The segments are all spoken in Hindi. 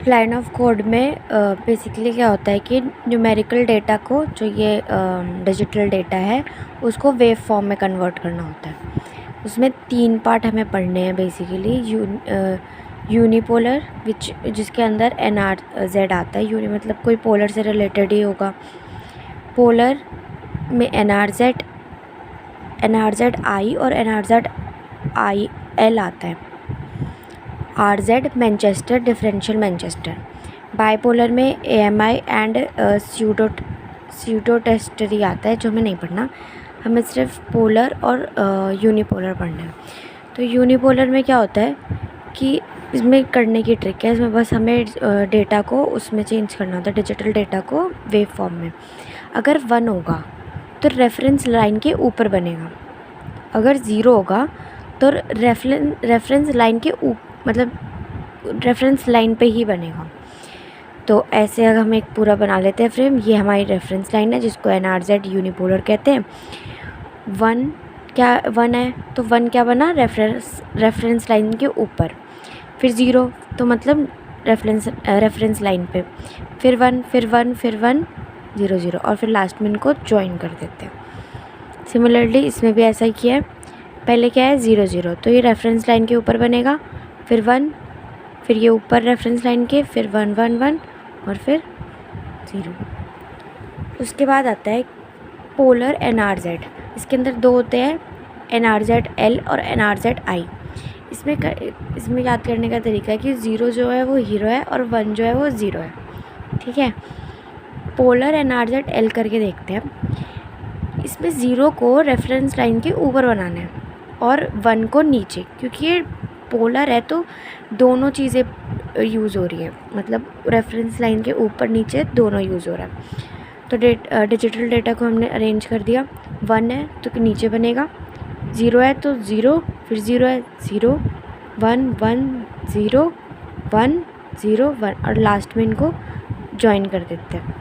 लाइन ऑफ कोड में बेसिकली क्या होता है कि न्यूमेरिकल डेटा को, जो ये डिजिटल डेटा है, उसको वेव फॉर्म में कन्वर्ट करना होता है। उसमें 3 पार्ट हमें पढ़ने हैं बेसिकली। यूनिपोलर जिसके अंदर NRZ आता है। यूनि मतलब कोई पोलर से रिलेटेड ही होगा। पोलर में NRZ I और NRZ-IL आता है। RZ Manchester, differential Manchester. Bipolar में AMI एंड स्यूडोटेस्टरी आता है, जो हमें नहीं पढ़ना। हमें सिर्फ पोलर और यूनिपोलर पढ़ना है। तो यूनिपोलर में क्या होता है कि इसमें करने की ट्रिक है, इसमें बस हमें डेटा को उसमें चेंज करना होता है, डिजिटल डेटा को वेव फॉर्म में। अगर 1 होगा तो रेफरेंस लाइन के ऊपर बनेगा, अगर 0 होगा तो रेफरेंस लाइन के मतलब रेफरेंस लाइन पे ही बनेगा। तो ऐसे अगर हम एक पूरा बना लेते हैं फ्रेम, ये हमारी रेफरेंस लाइन है जिसको NRZ यूनिपोलर कहते हैं। 1 है तो 1 क्या बना, रेफरेंस लाइन के ऊपर। फिर 0 तो मतलब रेफरेंस लाइन पे। फिर 1 फिर 1 फिर 1 0 0 और फिर लास्ट में इनको ज्वाइन कर देते हैं। सिमिलरली इसमें भी ऐसा ही किया है। पहले क्या है 0 0, तो ये रेफरेंस लाइन के ऊपर बनेगा। फिर 1, फिर ये ऊपर रेफरेंस लाइन के, फिर 1 1 1 और फिर 0। उसके बाद आता है पोलर NRZ। इसके अंदर 2 होते हैं, NRZ-L और NRZ-I। इसमें याद करने का तरीका है कि 0 जो है वो हीरो है और 1 जो है वो 0 है। ठीक है, पोलर NRZ-L करके देखते हैं। इसमें 0 को रेफरेंस लाइन के ऊपर बनाना है और 1 को नीचे, क्योंकि ये पोलर है तो दोनों चीज़ें यूज़ हो रही हैं, मतलब रेफरेंस लाइन के ऊपर नीचे दोनों यूज़ हो रहा है। तो डिजिटल डेटा को हमने अरेंज कर दिया। 1 है तो नीचे बनेगा, 0 है तो 0, फिर 0 है 0 1 1 0 1 0 1 और लास्ट में इनको ज्वाइन कर देते हैं।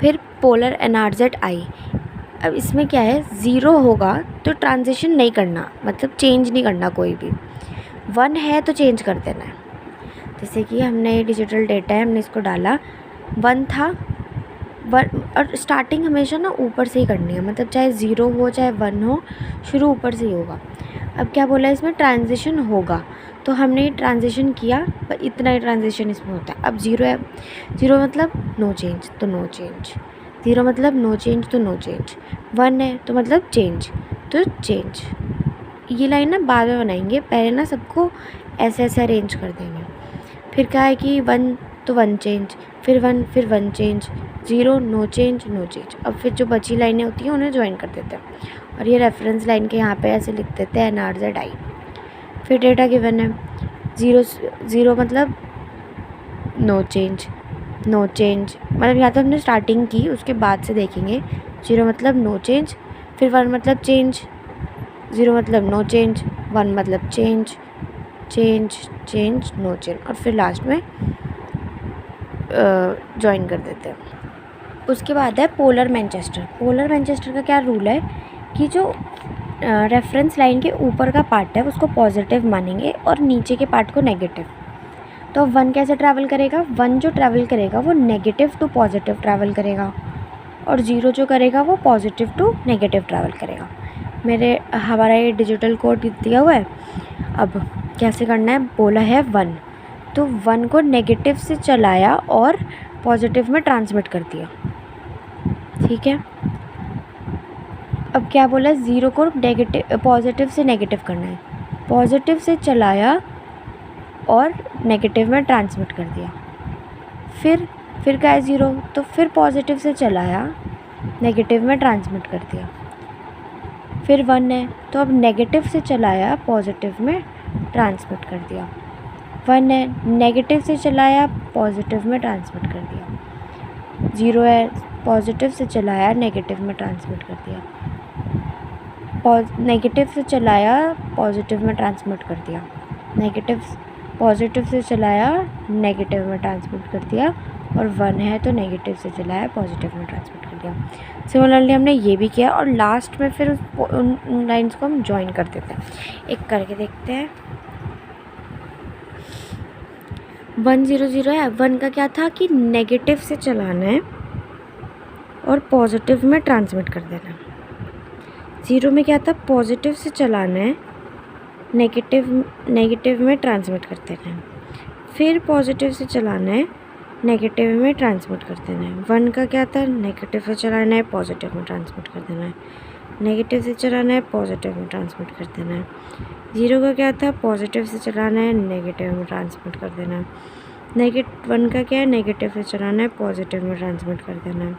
फिर पोलर NRZ-I। अब इसमें क्या है, 0 होगा तो ट्रांजिशन नहीं करना, मतलब चेंज नहीं करना कोई भी। 1 है तो चेंज कर देना है। जैसे कि हमने डिजिटल डेटा है, हमने इसको डाला, 1 था 1, और स्टार्टिंग हमेशा ना ऊपर से ही करनी है, मतलब चाहे 0 हो चाहे 1 हो, शुरू ऊपर से ही होगा। अब क्या बोला है इसमें, ट्रांजिशन होगा, तो हमने ये ट्रांजिशन किया, पर इतना ही ट्रांजिशन इसमें होता है। अब 0 है, 0 मतलब नो चेंज तो नो चेंज, 0 मतलब नो चेंज तो नो चेंज, 1 है तो मतलब चेंज तो चेंज। ये लाइन ना बाद में बनाएंगे, पहले ना सबको ऐसे ऐसे अरेंज कर देंगे। फिर क्या है कि 1 तो 1 चेंज, फिर 1 फिर 1 change, 0 no change no change. अब फिर जो बची लाइनें होती हैं उन्हें ज्वाइन कर देते हैं और ये रेफरेंस लाइन के यहाँ पे ऐसे लिख देते हैं NRZ-I। फिर डेटा गिवन है, 0 मतलब नो चेंज, नो चेंज मतलब यहाँ तो हमने स्टार्टिंग की, उसके बाद से देखेंगे। 0 मतलब नो चेंज, फिर 1 मतलब चेंज, 0 मतलब नो चेंज, 1 मतलब change change change no change और फिर लास्ट में ज्वाइन कर देते हैं। उसके बाद है पोलर मैनचेस्टर। पोलर मैनचेस्टर का क्या रूल है कि जो रेफरेंस लाइन के ऊपर का पार्ट है उसको पॉजिटिव मानेंगे और नीचे के पार्ट को नेगेटिव। तो 1 कैसे ट्रैवल करेगा, 1 जो ट्रैवल करेगा वो नेगेटिव टू पॉजिटिव ट्रैवल करेगा और 0 जो करेगा वो पॉजिटिव टू नेगेटिव ट्रैवल करेगा। हमारा ये डिजिटल कोड दिया हुआ है। अब कैसे करना है, बोला है 1, तो 1 को नेगेटिव से चलाया और पॉजिटिव में ट्रांसमिट कर दिया। ठीक है, अब क्या बोला, 0 को पॉजिटिव से नेगेटिव करना है, पॉजिटिव से चलाया और नेगेटिव में ट्रांसमिट कर दिया। फिर क्या है 0, तो फिर पॉजिटिव से चलाया, नेगेटिव में ट्रांसमिट कर दिया। फिर 1 है तो अब नेगेटिव से चलाया, पॉजिटिव में ट्रांसमिट कर दिया। 1 है, नेगेटिव से चलाया, पॉजिटिव में ट्रांसमिट कर दिया। 0 है, पॉजिटिव से चलाया, नेगेटिव में ट्रांसमिट कर दिया। नेगेटिव से चलाया, पॉजिटिव में ट्रांसमिट कर दिया। पॉजिटिव से चलाया, नेगेटिव में ट्रांसमिट कर दिया और 1 है तो नेगेटिव से चलाया, पॉजिटिव में ट्रांसमिट कर दिया। सिमिलरली हमने ये भी किया और लास्ट में फिर उन लाइंस को हम ज्वाइन कर देते हैं। एक करके देखते हैं। 1 0 0 है। 1 का क्या था कि नेगेटिव से चलाना है और पॉजिटिव में ट्रांसमिट कर देना है। 0 में क्या था, पॉजिटिव से चलाना है, नेगेटिव में ट्रांसमिट कर देना है। फिर पॉजिटिव से चलाना है, नेगेटिव में ट्रांसमिट कर देना है। 1 का क्या था, नेगेटिव से चलाना है, पॉजिटिव में ट्रांसमिट कर देना है। नेगेटिव से चलाना है, पॉजिटिव में ट्रांसमिट कर देना है। 0 का क्या था, पॉजिटिव से चलाना है, नेगेटिव में ट्रांसमिट कर देना है। 1 का क्या है, नेगेटिव से चलाना है, पॉजिटिव में ट्रांसमिट कर देना है।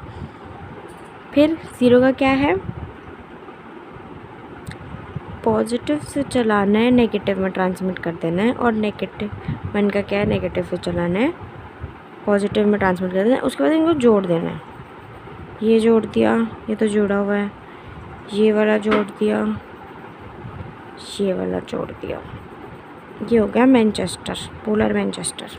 फिर 0 का क्या है, पॉजिटिव से चलाना है, नेगेटिव में ट्रांसमिट कर देना है। और नेगेटिव 1 का क्या है, नेगेटिव से चलाना है, पॉजिटिव में ट्रांसमिट कर देना है। उसके बाद इनको जोड़ देना है। ये जोड़ दिया, ये तो जुड़ा हुआ है, ये वाला जोड़ दिया, ये वाला जोड़ दिया, ये हो गया मैनचेस्टर, पोलर मैनचेस्टर।